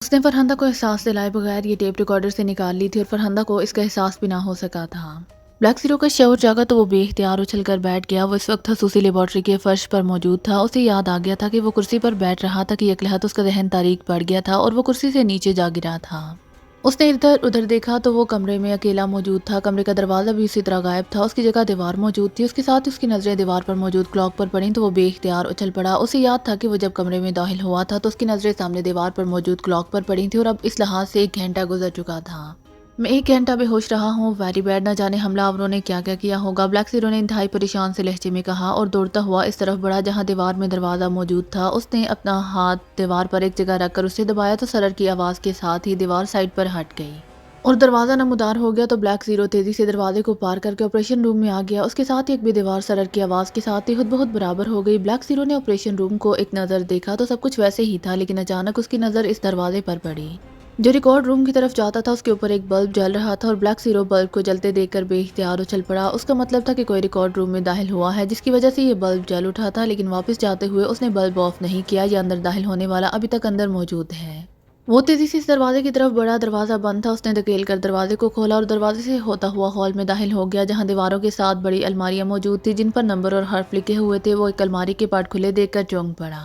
اس نے فرحندہ کو احساس دلائے بغیر یہ ٹیپ ریکارڈر سے نکال لی تھی اور فرحندہ کو اس کا احساس بھی نہ ہو سکا تھا۔ بلیک زیرو کا شعور جاگا تو وہ بے اختیار اچھل کر بیٹھ گیا۔ وہ اس وقت خصوصی لیبارٹری کے فرش پر موجود تھا۔ اسے یاد آ گیا تھا کہ وہ کرسی پر بیٹھ رہا تھا کہ یک لحظت اس کا ذہن تاریک پڑ گیا تھا اور وہ کرسی سے نیچے جا گرا تھا۔ اس نے ادھر ادھر دیکھا تو وہ کمرے میں اکیلا موجود تھا۔ کمرے کا دروازہ بھی اسی طرح غائب تھا۔ اس کی جگہ دیوار موجود تھی۔ اس کے ساتھ اس کی نظریں دیوار پر موجود کلاک پر پڑیں تو وہ بے اختیار اچھل پڑا۔ اسے یاد تھا کہ وہ جب کمرے میں داخل ہوا تھا تو اس کی نظریں سامنے دیوار پر موجود کلاک پر پڑی تھیں اور اب اس لحاظ سے 1 گھنٹہ گزر چکا تھا۔ میں 1 گھنٹہ بے ہوش رہا ہوں، ویری بیڈ، نہ جانے حملہ آوروں نے کیا کیا ہوگا، بلیک زیرو نے انتہائی پریشان سے لہجے میں کہا اور دوڑتا ہوا اس طرف بڑھا جہاں دیوار میں دروازہ موجود تھا۔ اس نے اپنا ہاتھ دیوار پر ایک جگہ رکھ کر اسے دبایا تو سرر کی آواز کے ساتھ ہی دیوار سائڈ پر ہٹ گئی اور دروازہ نمودار ہو گیا۔ تو بلیک زیرو تیزی سے دروازے کو پار کر کے آپریشن روم میں آ گیا۔ اس کے ساتھ ہی ایک بھی دیوار سرر کی آواز کے ساتھ ہی خود بخود برابر ہو گئی۔ بلیک زیرو نے آپریشن روم کو ایک نظر دیکھا تو سب کچھ ویسے ہی تھا، لیکن اچانک اس کی نظر اس دروازے پر پڑی جو ریکارڈ روم کی طرف جاتا تھا۔ اس کے اوپر ایک بلب جل رہا تھا اور بلیک زیرو بلب کو جلتے دیکھ کر بے اختیار اچھل پڑا۔ اس کا مطلب تھا کہ کوئی ریکارڈ روم میں داخل ہوا ہے جس کی وجہ سے یہ بلب جل اٹھا تھا، لیکن واپس جاتے ہوئے اس نے بلب آف نہیں کیا۔ یہ اندر داخل ہونے والا ابھی تک اندر موجود ہے۔ وہ تیزی سے اس دروازے کی طرف بڑھا، دروازہ بند تھا۔ اس نے دھکیل کر دروازے کو کھولا اور دروازے سے ہوتا ہوا ہال میں داخل ہو گیا جہاں دیواروں کے ساتھ بڑی الماریاں موجود تھی جن پر نمبر اور حرف لکھے ہوئے تھے۔ وہ ایک الماری کے پارٹ کھلے دیکھ کر چونک پڑا۔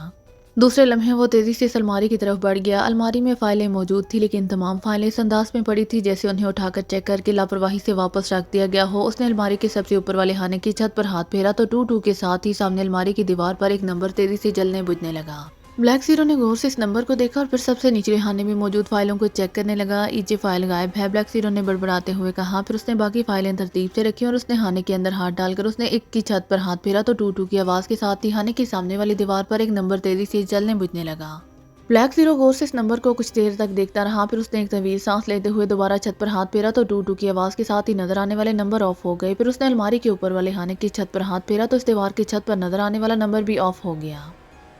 دوسرے لمحے وہ تیزی سے اس الماری کی طرف بڑھ گیا۔ الماری میں فائلیں موجود تھی، لیکن تمام فائلیں اس انداز میں پڑی تھی جیسے انہیں اٹھا کر چیک کر کے لاپرواہی سے واپس رکھ دیا گیا ہو۔ اس نے الماری کے سب سے اوپر والے خانے کی چھت پر ہاتھ پھیرا تو ٹو ٹو کے ساتھ ہی سامنے الماری کی دیوار پر ایک نمبر تیزی سے جلنے بجھنے لگا۔ بلیک زیرو نے غور سے اس نمبر کو دیکھا اور پھر سب سے نچلے خانے میں موجود فائلوں کو چیک کرنے لگا۔ ایجے فائل غائب ہے، بلیک زیرو نے بڑبڑاتے ہوئے کہا۔ پھر اس نے باقی فائلیں ترتیب سے رکھی اور اس نے خانے کے اندر ہاتھ ڈال کر اس نے ایک کی چھت پر ہاتھ پھیرا تو ٹو ٹو کی آواز کے ساتھ ہی خانے کے سامنے والی دیوار پر ایک نمبر تیزی سے جلنے بجھنے لگا۔ بلیک زیرو غور سے اس نمبر کو کچھ دیر تک دیکھتا رہا، پھر اس نے ایک طویل سانس لیتے ہوئے دوبارہ چھت پر ہاتھ پھیرا تو ٹو ٹو کی آواز کے ساتھ ہی نظر آنے والے نمبر آف ہو گئے۔ پھر اس نے الماری کے اوپر والے خانے کی چھت پر ہاتھ پھیرا تو اس دیوار کی چھت پر نظر آنے والا نمبر بھی آف ہو گیا۔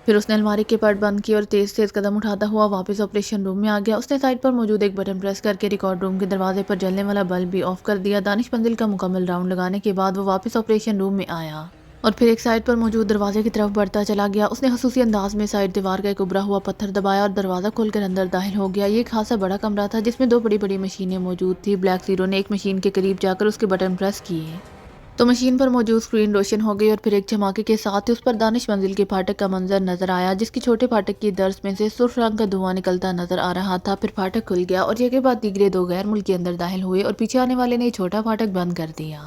پھر اس نے الماری کے پٹ بند کی اور تیز تیز قدم اٹھاتا ہوا واپس آپریشن روم میں آ گیا۔ اس نے سائڈ پر موجود ایک بٹن پریس کر کے ریکارڈ روم کے دروازے پر جلنے والا بلب بھی آف کر دیا۔ دانش منزل کا مکمل راؤنڈ لگانے کے بعد وہ واپس آپریشن روم میں آیا اور پھر ایک سائڈ پر موجود دروازے کی طرف بڑھتا چلا گیا۔ اس نے خصوصی انداز میں سائڈ دیوار کا ایک ابھرا ہوا پتھر دبایا اور دروازہ کھول کر اندر داخل ہو گیا۔ یہ ایک خاصا بڑا کمرہ تھا جس میں 2 بڑی بڑی مشینیں موجود تھی۔ بلیک زیرو نے ایک مشین کے قریب جا کر اس کے بٹن پریس کیے تو مشین پر موجود سکرین روشن ہو گئی اور پھر ایک دھماکے کے ساتھ ہی اس پر دانش منزل کے پھاٹک کا منظر نظر آیا جس کی چھوٹے پھاٹک کی درز میں سے سرخ رنگ کا دھواں نکلتا نظر آ رہا تھا۔ پھر پھاٹک کھل گیا اور ایک کے بعد دیگرے 2 غیر ملکی اندر داخل ہوئے اور پیچھے آنے والے نے چھوٹا پھاٹک بند کر دیا۔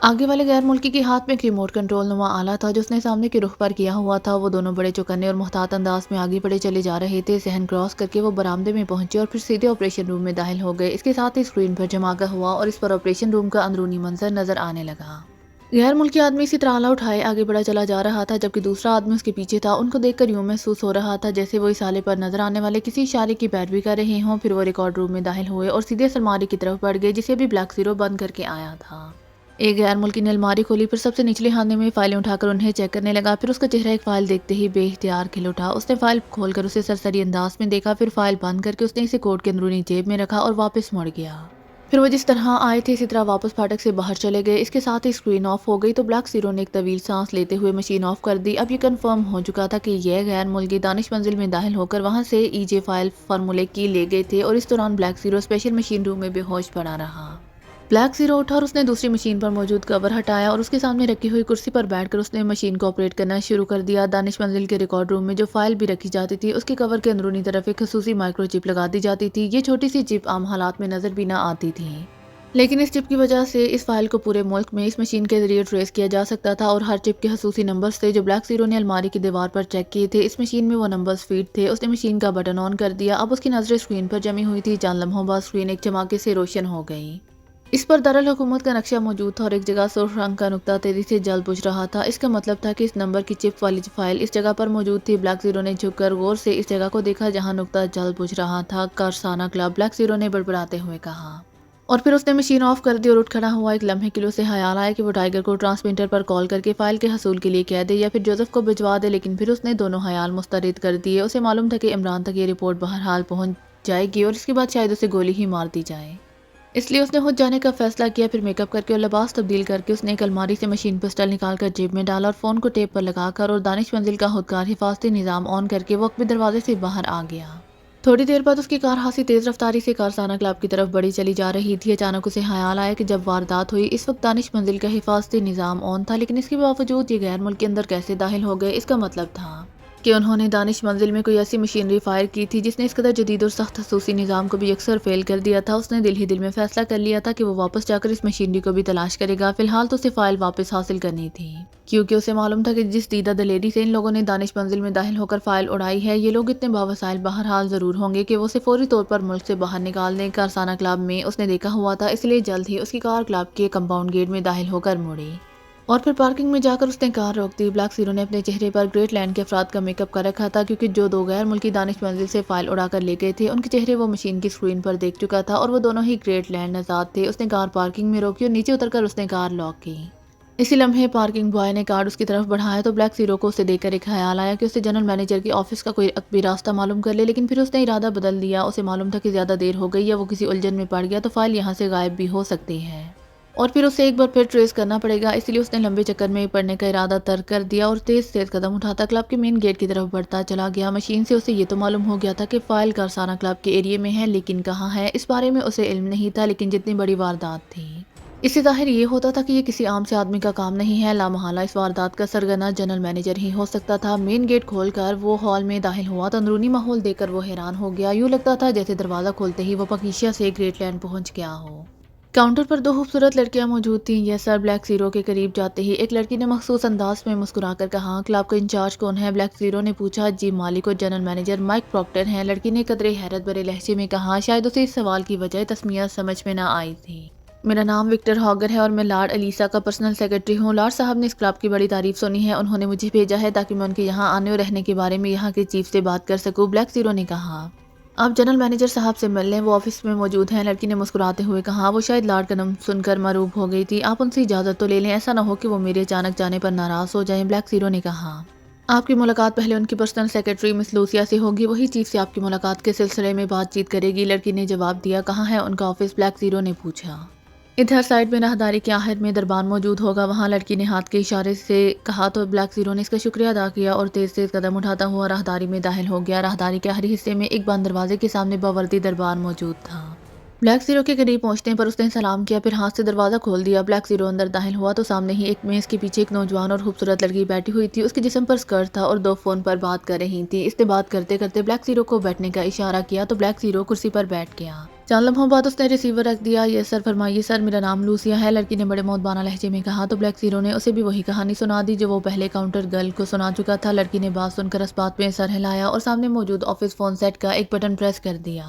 آگے والے غیر ملکی کے ہاتھ میں ایک ریموٹ کنٹرول نما آلہ تھا جو اس نے سامنے کے رخ پر کیا ہوا تھا۔ وہ دونوں بڑے چوکنے اور محتاط انداز میں آگے بڑھے چلے جا رہے تھے۔ صحن کراس کر کے وہ برآمدے میں پہنچے اور پھر سیدھے آپریشن روم میں داخل ہو گئے۔ اس کے ساتھ ہی اسکرین پر جھماکا ہوا اور اس پر آپریشن روم کا اندرونی منظر نظر آنے لگا۔ غیر ملکی آدمی اسی طرح آلہ اٹھائے آگے بڑھا چلا جا رہا تھا جبکہ دوسرا آدمی اس کے پیچھے تھا۔ ان کو دیکھ کر یوں محسوس ہو رہا تھا جیسے وہ اس آلے پر نظر آنے والے کسی اشارے کی پیروی کر رہے ہوں۔ پھر وہ ریکارڈ روم میں داخل ہوئے اور سیدھے الماری کی طرف بڑھ گئے جسے بھی بلیک زیرو بند کر کے آیا تھا۔ ایک غیر ملکی نے الماری کھولی، پھر سب سے نچلے خانے میں فائلیں اٹھا کر انہیں چیک کرنے لگا۔ پھر اس کا چہرہ ایک فائل دیکھتے ہی بے اختیار کھل اٹھا۔ اس نے فائل کھول کر اسے سرسری انداز میں دیکھا، پھر فائل بند کر کے اس نے اسے کوٹ کے اندرونی جیب میں رکھا اور واپس مڑ گیا۔ پھر وہ جس طرح آئے تھے اسی طرح واپس پھاٹک سے باہر چلے گئے۔ اس کے ساتھ ہی اسکرین آف ہو گئی تو بلیک زیرو نے ایک طویل سانس لیتے ہوئے مشین آف کر دی۔ اب یہ کنفرم ہو چکا تھا کہ یہ غیر ملکی دانش منزل میں داخل ہو کر وہاں سے ای جے فائل فارمولے کی لے گئے تھے اور اس دوران بلیک زیرو اسپیشل مشین روم میں بے ہوش پڑا رہا۔ بلیک زیرو اٹھا اور اس نے دوسری مشین پر موجود کور ہٹایا اور اس کے سامنے رکھی ہوئی کرسی پر بیٹھ کر اس نے مشین کو آپریٹ کرنا شروع کر دیا۔ دانش منزل کے ریکارڈ روم میں جو فائل بھی رکھی جاتی تھی اس کے کور کے اندرونی طرف ایک خصوصی مائکرو چپ لگا دی جاتی تھی۔ یہ چھوٹی سی چپ عام حالات میں نظر بھی نہ آتی تھی، لیکن اس چپ کی وجہ سے اس فائل کو پورے ملک میں اس مشین کے ذریعے ٹریس کیا جا سکتا تھا اور ہر چپ کے خصوصی نمبرز تھے جو بلیک زیرو نے الماری کی دیوار پر چیک کیے تھے۔ اس مشین میں وہ نمبرز فیڈ تھے۔ اس نے مشین کا بٹن آن کر دیا۔ اب اس کی نظریں اسکرین پر جمی ہوئی تھی۔ چند لمحوں بعد اسکرین ایک چماکے سے روشن ہو گئی۔ اس پر دارالحکومت کا نقشہ موجود تھا اور ایک جگہ سرخ رنگ کا نقطہ تیزی سے جل بجھ رہا تھا۔ اس کا مطلب تھا کہ اس نمبر کی چپ والی فائل اس جگہ پر موجود تھی۔ بلیک زیرو نے جھک کر غور سے اس جگہ کو دیکھا جہاں نقطہ جل بجھ رہا تھا۔ کارسانہ کلب، بلیک زیرو نے بڑبڑاتے ہوئے کہا اور پھر اس نے مشین آف کر دی اور اٹھ کھڑا ہوا۔ ایک لمحے کے لیے اسے خیال آیا کہ وہ ٹائیگر کو ٹرانسمیٹر پر کال کر کے فائل کے حصول کے لیے کہہ دے یا پھر جوزف کو بھجوا دے، لیکن پھر اس نے دونوں خیال مسترد کر دیے۔ اسے معلوم تھا کہ عمران تک یہ رپورٹ بہرحال پہنچ جائے گی اور اس کے بعد شاید اسے گولی ہی مار دی جائے، اس لیے اس نے خود جانے کا فیصلہ کیا۔ پھر میک اپ کر کے اور لباس تبدیل کر کے اس نے ایک الماری سے مشین پسٹل نکال کر جیب میں ڈالا اور فون کو ٹیپ پر لگا کر اور دانش منزل کا خودکار حفاظتی نظام آن کر کے وہ عقبی دروازے سے باہر آ گیا۔ تھوڑی دیر بعد اس کی کار خاصی تیز رفتاری سے کارسانہ کلب کی طرف بڑھی چلی جا رہی تھی۔ اچانک اسے خیال آیا کہ جب واردات ہوئی اس وقت دانش منزل کا حفاظتی نظام آن تھا، لیکن اس کے باوجود یہ غیر ملکی اندر کیسے داخل ہو گئے؟ اس کا مطلب تھا کہ انہوں نے دانش منزل میں کوئی ایسی مشینری فائر کی تھی جس نے اس قدر جدید اور سخت خصوصی نظام کو بھی یکسر فیل کر دیا تھا۔ اس نے دل ہی دل میں فیصلہ کر لیا تھا کہ وہ واپس جا کر اس مشینری کو بھی تلاش کرے گا۔ فی الحال تو اسے فائل واپس حاصل کرنی تھی، کیونکہ اسے معلوم تھا کہ جس دیدہ دلیری سے ان لوگوں نے دانش منزل میں داخل ہو کر فائل اڑائی ہے، یہ لوگ اتنے باوسائل بہرحال ضرور ہوں گے کہ وہ اسے فوری طور پر ملک سے باہر نکال دیں۔ کارسانہ کلب میں اس نے دیکھا ہوا تھا، اس لیے جلد ہی اس کی کار کلب کے کمپاؤنڈ گیٹ میں داخل ہو کر مڑی اور پھر پارکنگ میں جا کر اس نے کار روک دی۔ بلیک زیرو نے اپنے چہرے پر گریٹ لینڈ کے افراد کا میک اپ کر رکھا تھا، کیونکہ جو دو غیر ملکی دانش منزل سے فائل اڑا کر لے گئے تھے ان کے چہرے وہ مشین کی اسکرین پر دیکھ چکا تھا اور وہ دونوں ہی گریٹ لینڈ آزاد تھے۔ اس نے کار پارکنگ میں روکی اور نیچے اتر کر اس نے کار لاک کی۔ اسی لمحے پارکنگ بوائے نے کارڈ اس کی طرف بڑھایا تو بلیک زیرو کو اسے دیکھ کر ایک خیال آیا کہ اسے جنرل مینیجر کے آفس کا کوئی عقبی راستہ معلوم کر لے، لیکن پھر اس نے ارادہ بدل دیا۔ اسے معلوم تھا کہ زیادہ دیر ہو گئی یا وہ کسی الجھن میں پڑ گیا تو فائل یہاں سے غائب بھی ہو سکتی ہے اور پھر اسے ایک بار پھر ٹریس کرنا پڑے گا۔ اسی لیے اس نے لمبے چکر میں پڑنے کا ارادہ ترک کر دیا اور تیز تیز قدم اٹھاتا کلب کے مین گیٹ کی طرف بڑھتا چلا گیا۔ مشین سے اسے یہ تو معلوم ہو گیا تھا کہ فائل کارسانہ کلب کے ایریے میں ہے، لیکن کہاں ہے اس بارے میں اسے علم نہیں تھا۔ لیکن جتنی بڑی واردات تھی اس سے ظاہر یہ ہوتا تھا کہ یہ کسی عام سے آدمی کا کام نہیں ہے۔ لامحالہ اس واردات کا سرغنہ جنرل مینیجر ہی ہو سکتا تھا۔ مین گیٹ کھول کر وہ ہال میں داخل ہوا تو اندرونی ماحول دیکھ کر وہ حیران ہو گیا۔ یوں لگتا تھا جیسے دروازہ کھولتے ہی وہ پکیشیا سے گریٹ لینڈ پہنچ گیا ہو۔ کاؤنٹر پر دو خوبصورت لڑکیاں موجود تھیں۔ یہ سر بلیک زیرو کے قریب جاتے ہی ایک لڑکی نے مخصوص انداز میں مسکرا کر کہا، کلب کا انچارج کون ہے؟ بلیک زیرو نے پوچھا۔ جی مالک اور جنرل مینیجر مائک پراکٹر ہیں، لڑکی نے قدرے حیرت بھرے لہجے میں کہا۔ شاید اسے اس سوال کی وجہ تسمیہ سمجھ میں نہ آئی تھی۔ میرا نام وکٹر ہاگر ہے اور میں لارڈ الیسا کا پرسنل سیکرٹری ہوں۔ لارڈ صاحب نے اس کلب کی بڑی تعریف سنی ہے، انہوں نے مجھے بھیجا ہے تاکہ میں ان کے یہاں آنے اور رہنے کے بارے میں یہاں کے چیف سے بات کر سکوں۔ بلیک زیرو نے کہا، آپ جنرل مینیجر صاحب سے مل لیں، وہ آفس میں موجود ہیں۔ لڑکی نے مسکراتے ہوئے کہا۔ وہ شاید لارڈ کا نام سن کر معروب ہو گئی تھی۔ آپ ان سے اجازت تو لے لیں، ایسا نہ ہو کہ وہ میرے اچانک جانے پر ناراض ہو جائیں۔ بلیک زیرو نے کہا، آپ کی ملاقات پہلے ان کی پرسنل سیکرٹری مس لوسیا سے ہوگی، وہی چیف سے آپ کی ملاقات کے سلسلے میں بات چیت کرے گی۔ لڑکی نے جواب دیا۔ کہاں ہے ان کا آفس؟ بلیک زیرو نے پوچھا۔ ادھر سائڈ میں راہداری کے آخر میں دربار موجود ہوگا وہاں، لڑکی نے ہاتھ کے اشارے سے کہا تو بلیک زیرو نے اس کا شکریہ ادا کیا اور تیز تیز قدم اٹھاتا ہوا راہداری میں داخل ہو گیا۔ راہداری کے آخری حصے میں ایک بند دروازے کے سامنے باوردی دربار موجود تھا۔ بلیک زیرو کے قریب پہنچنے پر اس نے سلام کیا، پھر ہاتھ سے دروازہ کھول دیا۔ بلیک زیرو اندر داخل ہوا تو سامنے ہی ایک میز کے پیچھے ایک نوجوان اور خوبصورت لڑکی بیٹھی ہوئی تھی۔ اس کے جسم پر اسکرٹ تھا اور دو فون پر بات کر رہی تھی۔ اس نے بات کرتے کرتے بلیک زیرو کو بیٹھنے کا اشارہ کیا تو بلیک زیرو کرسی پر بیٹھ گیا۔ چند لمحوں بعد اس نے ریسیور رکھ دیا۔ یس سر فرمائیے سر، میرا نام لوسیا ہے، لڑکی نے بڑے مؤدبانہ لہجے میں کہا تو بلیک زیرو نے اسے بھی وہی کہانی سنا دی جو وہ پہلے کاؤنٹر گرل کو سنا چکا تھا۔ لڑکی نے بات سن کر اس بات میں سر ہلایا اور سامنے موجود آفس فون سیٹ کا ایک بٹن پریس کر دیا۔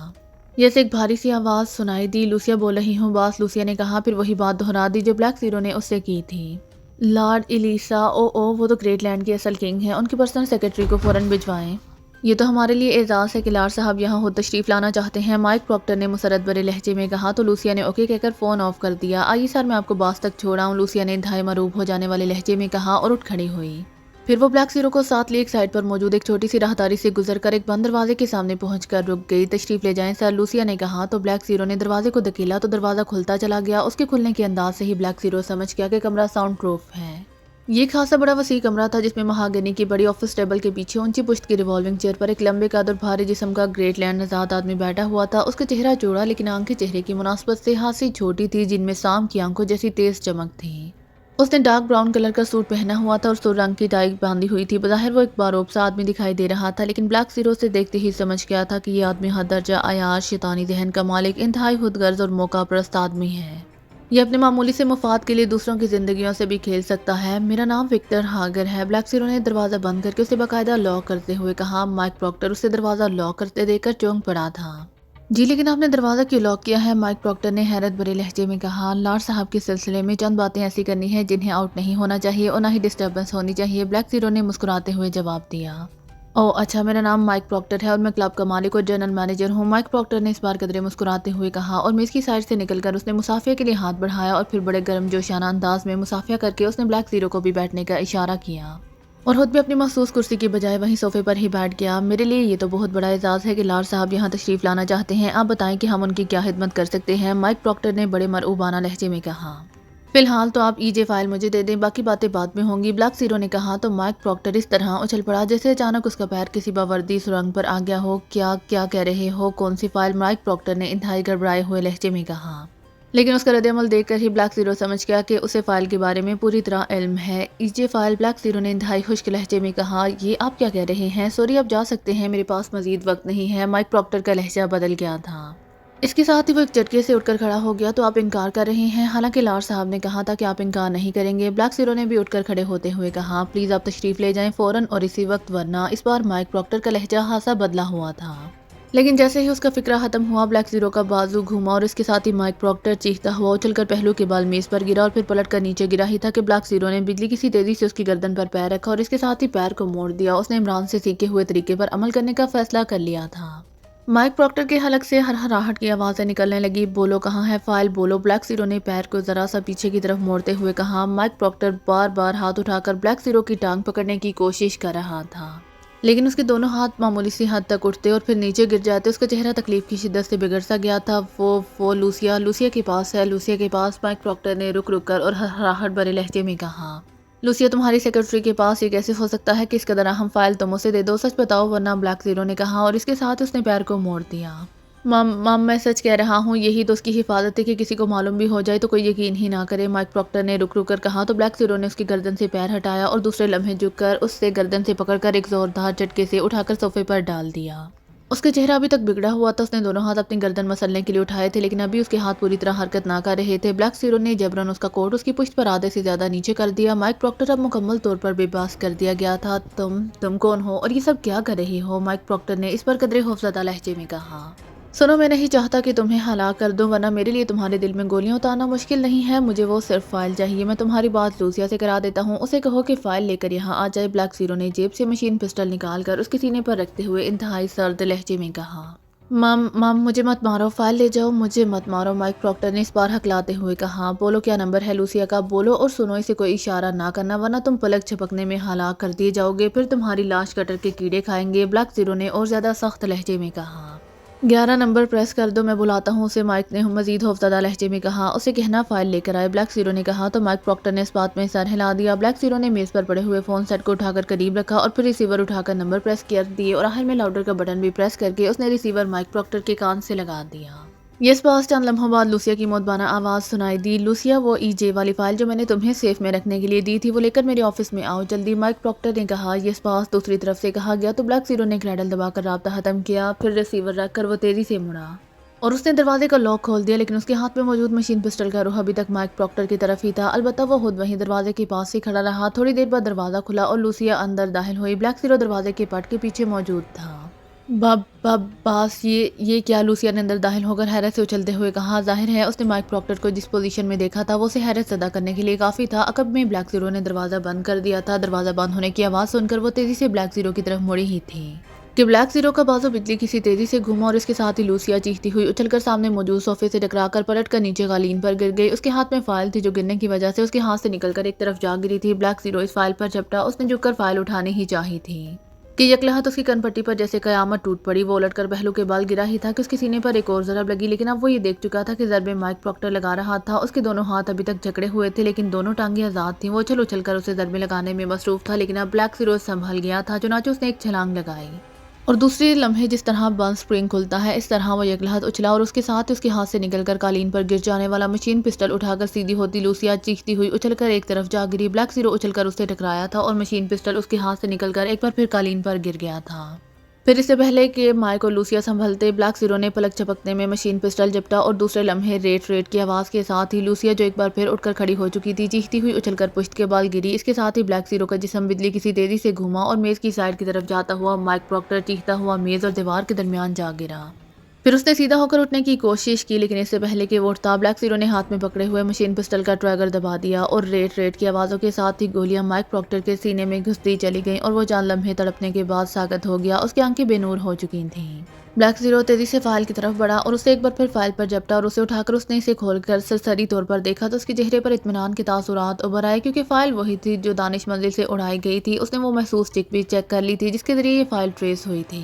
یس ایک بھاری سی آواز سنائی دی، لوسیا بول رہی ہوں باس، لوسیا نے کہا، پھر وہی بات دہرا دی جو بلیک زیرو نے اس سے کی تھی۔ لارڈ الیسا، وہ تو گریٹ لینڈ کے اصل کنگ ہیں، ان کی پرسنل سیکرٹری کو فوراً بھجوائیں۔ یہ تو ہمارے لیے اعزاز ہے کہ لارڈ صاحب یہاں خود تشریف لانا چاہتے ہیں، مائک پراکٹر نے مسرت بھرے لہجے میں کہا تو لوسیا نے اوکے کہہ کر فون آف کر دیا۔ آئیے سر میں آپ کو باس تک چھوڑاؤں، لوسیا نے انتہائی مروب ہو جانے والے لہجے میں کہا اور اٹھ کھڑی ہوئی۔ پھر وہ بلیک زیرو کو ساتھ لیے ایک سائڈ پر موجود ایک چھوٹی سی راہداری سے گزر کر ایک بند دروازے کے سامنے پہنچ کر رک گئی۔ تشریف لے جائیں سر، لوسیا نے کہا تو بلیک زیرو نے دروازے کو دھکیلا تو دروازہ کھلتا چلا گیا۔ اس کے کھلنے کے انداز سے ہی بلیک زیرو سمجھ گیا کہ کمرہ ساؤنڈ پروف ہے۔ یہ خاصا بڑا وسیع کمرہ تھا جس میں مہاگنی کی بڑی آفس ٹیبل کے پیچھے اونچی پشت کی ریوالونگ چیئر پر ایک لمبے قد اور بھاری جسم کا گریٹ لینڈ نژاد آدمی بیٹھا ہوا تھا۔ اس کا چہرہ چوڑا لیکن آنکھیں چہرے کی مناسبت سے خاصی چھوٹی تھی، جن میں سام کی آنکھوں جیسی تیز چمک تھی۔ اس نے ڈارک براؤن کلر کا سوٹ پہنا ہوا تھا اور سر رنگ کی ٹائی باندھی ہوئی تھی۔ بظاہر وہ ایک باروب سا آدمی دکھائی دے رہا تھا، لیکن بلیک زیرو سے دیکھتے ہی سمجھ گیا تھا کہ یہ آدمی حد درجہ عیار شیطانی ذہن کا مالک، انتہائی خود غرض اور موقع پرست آدمی ہے۔ یہ اپنے معمولی سے مفاد کے لیے دوسروں کی زندگیوں سے بھی کھیل سکتا ہے۔ میرا نام وکٹر ہاگر ہے، بلیک زیرو نے دروازہ بند کر کے اسے باقاعدہ لاک کرتے ہوئے کہا۔ مائک پراکٹر اسے دروازہ لاک کرتے دیکھ کر چونک پڑا تھا۔ جی لیکن آپ نے دروازہ کیوں لاک کیا ہے؟ مائک پراکٹر نے حیرت بھرے لہجے میں کہا۔ لارڈ صاحب کے سلسلے میں چند باتیں ایسی کرنی ہیں جنہیں آؤٹ نہیں ہونا چاہیے اور نہ ہی ڈسٹربنس ہونی چاہیے، بلیک زیرو نے مسکراتے ہوئے جواب دیا۔ او اچھا، میرا نام مائک پراکٹر ہے اور میں کلب کا مالک اور جنرل مینیجر ہوں، مائک پراکٹر نے اس بار قدرے مسکراتے ہوئے کہا اور میز کی سائڈ سے نکل کر اس نے مصافحہ کے لیے ہاتھ بڑھایا اور پھر بڑے گرم جوشانہ انداز میں مصافحہ کر کے اس نے بلیک زیرو کو بھی بیٹھنے کا اشارہ کیا اور خود بھی اپنی مخصوص کرسی کی بجائے وہیں صوفے پر ہی بیٹھ گیا۔ میرے لیے یہ تو بہت بڑا اعزاز ہے کہ لارڈ صاحب یہاں تشریف لانا چاہتے ہیں، آپ بتائیں کہ ہم ان کی کیا خدمت کر سکتے ہیں، مائک پراکٹر نے بڑے مرعوبانہ لہجے میں کہا۔ فی الحال تو آپ ای جے فائل مجھے دے دیں، باقی باتیں بعد میں ہوں گی، بلیک زیرو نے کہا تو مائک پروکٹر اس طرح اچھل پڑا جیسے اچانک اس کا پیر کسی باوردی سرنگ پر آ گیا ہو۔ کیا کیا کہہ رہے ہو؟ کون سی فائل؟ مائک پروکٹر نے انتہائی گڑبڑائے ہوئے لہجے میں کہا، لیکن اس کا رد عمل دیکھ کر ہی بلیک زیرو سمجھ گیا کہ اسے فائل کے بارے میں پوری طرح علم ہے۔ ای جے فائل؟ بلیک زیرو نے انتہائی خشک لہجے میں کہا، یہ آپ کیا کہہ رہے ہیں؟ سوری، آپ جا سکتے ہیں، میرے پاس مزید وقت نہیں ہے۔ مائک پروکٹر کا لہجہ بدل گیا تھا، اس کے ساتھ ہی وہ ایک جھٹکے سے اٹھ کر کھڑا ہو گیا۔ تو آپ انکار کر رہے ہیں؟ حالانکہ لارڈ صاحب نے کہا تھا کہ آپ انکار نہیں کریں گے۔ بلیک زیرو نے بھی اٹھ کر کھڑے ہوتے ہوئے کہا، پلیز آپ تشریف لے جائیں فوراً اور اسی وقت، ورنہ اس بار مائک پروکٹر کا لہجہ خاصا بدلا ہوا تھا، لیکن جیسے ہی اس کا فکرہ ختم ہوا، بلیک زیرو کا بازو گھوما اور اس کے ساتھ ہی مائک پروکٹر چیختا ہوا اچھل کر پہلو کے بال میز پر گرا اور پھر پلٹ کر نیچے گرا ہی تھا کہ بلیک زیرو نے بجلی کسی تیزی سے اس کی گردن پر پیر رکھا اور اس کے ساتھ ہی پیر کو موڑ دیا۔ اس نے عمران سے سیکھے ہوئے طریقے پر عمل کرنے کا فیصلہ کر لیا تھا۔ مائک پروکٹر کے حلق سے ہرہراہٹ کی آوازیں نکلنے لگی، بولو کہاں ہے فائل؟ بولو۔ بلیک زیرو نے پیر کو ذرا سا پیچھے کی طرف موڑتے ہوئے کہا۔ مائک پروکٹر بار بار ہاتھ اٹھا کر بلیک زیرو کی ٹانگ پکڑنے کی کوشش کر رہا تھا، لیکن اس کے دونوں ہاتھ معمولی سی حد تک اٹھتے اور پھر نیچے گر جاتے۔ اس کا چہرہ تکلیف کی شدت سے بگڑ سا گیا تھا۔ وہ لوسیا کے پاس ہے، لوسیا کے پاس؟ مائک پروکٹر نے رک کر اور ہرہراہٹ بھرے لہجے میں کہا، لوسیا تمہاری سیکرٹری کے پاس؟ یہ کیسے ہو سکتا ہے کہ اس قدر اہم فائل تم اسے دے دو؟ سچ بتاؤ ورنہ۔ بلیک زیرو نے کہا اور اس کے ساتھ اس نے پیر کو موڑ دیا۔ مام میں سچ کہہ رہا ہوں، یہی تو اس کی حفاظت ہے کہ کسی کو معلوم بھی ہو جائے تو کوئی یقین ہی نہ کرے۔ مائک پروکٹر نے رک کر کہا تو بلیک زیرو نے اس کی گردن سے پیر ہٹایا اور دوسرے لمحے جھک کر اس سے گردن سے پکڑ کر ایک زوردار جھٹکے سے اٹھا کر صوفے پر ڈال دیا۔ اس کا چہرہ ابھی تک بگڑا ہوا تھا، اس نے دونوں ہاتھ اپنی گردن مسلنے کے لیے اٹھائے تھے لیکن ابھی اس کے ہاتھ پوری طرح حرکت نہ کر رہے تھے۔ بلیک زیرو نے جبراً اس کا کوٹ اس کی پشت پر آدھے سے زیادہ نیچے کر دیا۔ مائک پروکٹر اب مکمل طور پر بے باس کر دیا گیا تھا۔ تم کون ہو اور یہ سب کیا کر رہے ہو؟ مائک پروکٹر نے اس پر قدرے خوفزدہ لہجے میں کہا، سنو، میں نہیں چاہتا کہ تمہیں ہلاک کر دوں، ورنہ میرے لیے تمہارے دل میں گولیاں اتارنا مشکل نہیں ہے۔ مجھے وہ صرف فائل چاہیے، میں تمہاری بات لوسیا سے کرا دیتا ہوں، اسے کہو کہ فائل لے کر یہاں آ جائے۔ بلیک زیرو نے جیب سے مشین پسٹل نکال کر اس کے سینے پر رکھتے ہوئے انتہائی سرد لہجے میں کہا، مام مجھے مت مارو، فائل لے جاؤ، مجھے مت مارو۔ مائک پروکٹر نے اس بار ہکلاتے ہوئے کہا، بولو کیا نمبر ہے لوسیا کا؟ بولو اور سنو، اسے کوئی اشارہ نہ کرنا ورنہ تم پلک جھپکنے میں ہلاک کر دیے جاؤ گے، پھر تمہاری لاش کٹر کے کیڑے کھائیں گے۔ بلیک زیرو نے اور زیادہ سخت لہجے میں کہا، 11 نمبر پریس کر دو، میں بلاتا ہوں اسے۔ مائک نے مزید خوفزدہ لہجے میں کہا، اسے کہنا فائل لے کر آئے۔ بلیک زیرو نے کہا تو مائک پروکٹر نے اس بات میں سر ہلا دیا۔ بلیک زیرو نے میز پر پڑے ہوئے فون سیٹ کو اٹھا کر قریب رکھا اور پھر ریسیور اٹھا کر نمبر پریس کر دیے اور آخر میں لاؤڈر کا بٹن بھی پریس کر کے اس نے ریسیور مائک پروکٹر کے کان سے لگا دیا۔ یس باس۔ چند لمحوں بعد لوسیا کی مودبانہ آواز سنائی دی، لوسیا، وہ ای جے والی فائل جو میں نے تمہیں سیف میں رکھنے کے لیے دی تھی وہ لے کر میرے آفس میں آؤ جلدی۔ مائک پروکٹر نے کہا، یس باس۔ دوسری طرف سے کہا گیا تو بلیک زیرو نے کریڈل دبا کر رابطہ ختم کیا، پھر ریسیور رکھ کر وہ تیزی سے مڑا اور اس نے دروازے کا لاک کھول دیا، لیکن اس کے ہاتھ میں موجود مشین پسٹل کا رخ ابھی تک مائک پروکٹر کی طرف ہی تھا۔ البتہ وہ خود وہیں دروازے کے پاس ہی کھڑا رہا۔ تھوڑی دیر بعد دروازہ کھلا اور لوسیا اندر داخل ہوئی۔ بلیک زیرو دروازے کے پٹ کے پیچھے موجود تھا۔ باس، یہ کیا؟ لوسیا نے اندر داخل ہو کر حیرت سے اچھلتے ہوئے کہا۔ ظاہر ہے اس نے مائک پروکٹر کو جس پوزیشن میں دیکھا تھا وہ اسے حیرت زدہ کرنے کے لیے کافی تھا۔ عقب میں بلیک زیرو نے دروازہ بند کر دیا تھا۔ دروازہ بند ہونے کی آواز سن کر وہ تیزی سے بلیک زیرو کی طرف مڑی ہی تھی کہ بلیک زیرو کا بازو بجلی کسی تیزی سے گھوما اور اس کے ساتھ ہی لوسیا چیختی ہوئی اچھل کر سامنے موجود صوفے سے ٹکرا کر پلٹ کر نیچے قالین پر گر گئی۔ اس کے ہاتھ میں فائل تھی جو گرنے کی وجہ سے اس کے ہاتھ سے نکل کر ایک طرف جا گری تھی۔ بلیک زیرو اس فائل پر جھپٹا، اس نے جھک کر فائل اٹھانی ہی چاہی تھی کہ یکلہت اس کی کن پٹی پر جیسے قیامت ٹوٹ پڑی۔ وہ الٹ کر پہلو کے بال گرا ہی تھا کہ اس کے سینے پر ایک اور ضرب لگی، لیکن اب وہ یہ دیکھ چکا تھا کہ ضربے مائک پروکٹر لگا رہا تھا۔ اس کے دونوں ہاتھ ابھی تک جکڑے ہوئے تھے لیکن دونوں ٹانگیں آزاد تھیں۔ وہ اچھل کر اسے ضربے لگانے میں مصروف تھا، لیکن اب بلیک زیرو سنبھل گیا تھا، چنانچہ اس نے ایک چھلانگ لگائی اور دوسرے لمحے جس طرح بند سپرنگ کھلتا ہے اس طرح وہ یکلہت اچھلا اور اس کے ساتھ اس کے ہاتھ سے نکل کر قالین پر گر جانے والا مشین پسٹل اٹھا کر سیدھی ہوتی لوسیا چیختی ہوئی اچھل کر ایک طرف جا گری۔ بلیک زیرو اچھل کر اس سے ٹکرایا تھا اور مشین پسٹل اس کے ہاتھ سے نکل کر ایک بار پھر قالین پر گر گیا تھا۔ پھر اس سے پہلے کہ مائک اور لوسیا سنبھلتے، بلیک زیرو نے پلک جھپکنے میں مشین پسٹل جھپٹا اور دوسرے لمحے ریٹ کی آواز کے ساتھ ہی لوسیا جو ایک بار پھر اٹھ کر کھڑی ہو چکی تھی چیختی ہوئی اچھل کر پشت کے بال گری۔ اس کے ساتھ ہی بلیک زیرو کا جسم بجلی کسی تیزی سے گھوما اور میز کی سائڈ کی طرف جاتا ہوا مائک پروکٹر چیختا ہوا میز اور دیوار کے درمیان جا گرا۔ پھر اس نے سیدھا ہو کر اٹھنے کی کوشش کی، لیکن اس سے پہلے کہ وہ اٹھتا بلیک زیرو نے ہاتھ میں پکڑے ہوئے مشین پسٹل کا ٹریگر دبا دیا اور ریٹ کی آوازوں کے ساتھ ہی گولیاں مائک پروکٹر کے سینے میں گھستی چلی گئیں اور وہ چند لمحے تڑپنے کے بعد ساکت ہو گیا۔ اس کی آنکھیں بے نور ہو چکی تھیں۔ بلیک زیرو تیزی سے فائل کی طرف بڑھا اور اسے ایک بار پھر فائل پر جھپٹا اور اسے اٹھا کر اس نے اسے کھول کر سرسری طور پر دیکھا تو اس کے چہرے پر اطمینان کے تاثرات ابھر آئے، کیونکہ فائل وہی تھی جو دانش منزل سے اڑائی گئی تھی۔ اس نے وہ محسوس چک بھی چیک کر لی تھی جس کے ذریعے یہ فائل ٹریس ہوئی تھی۔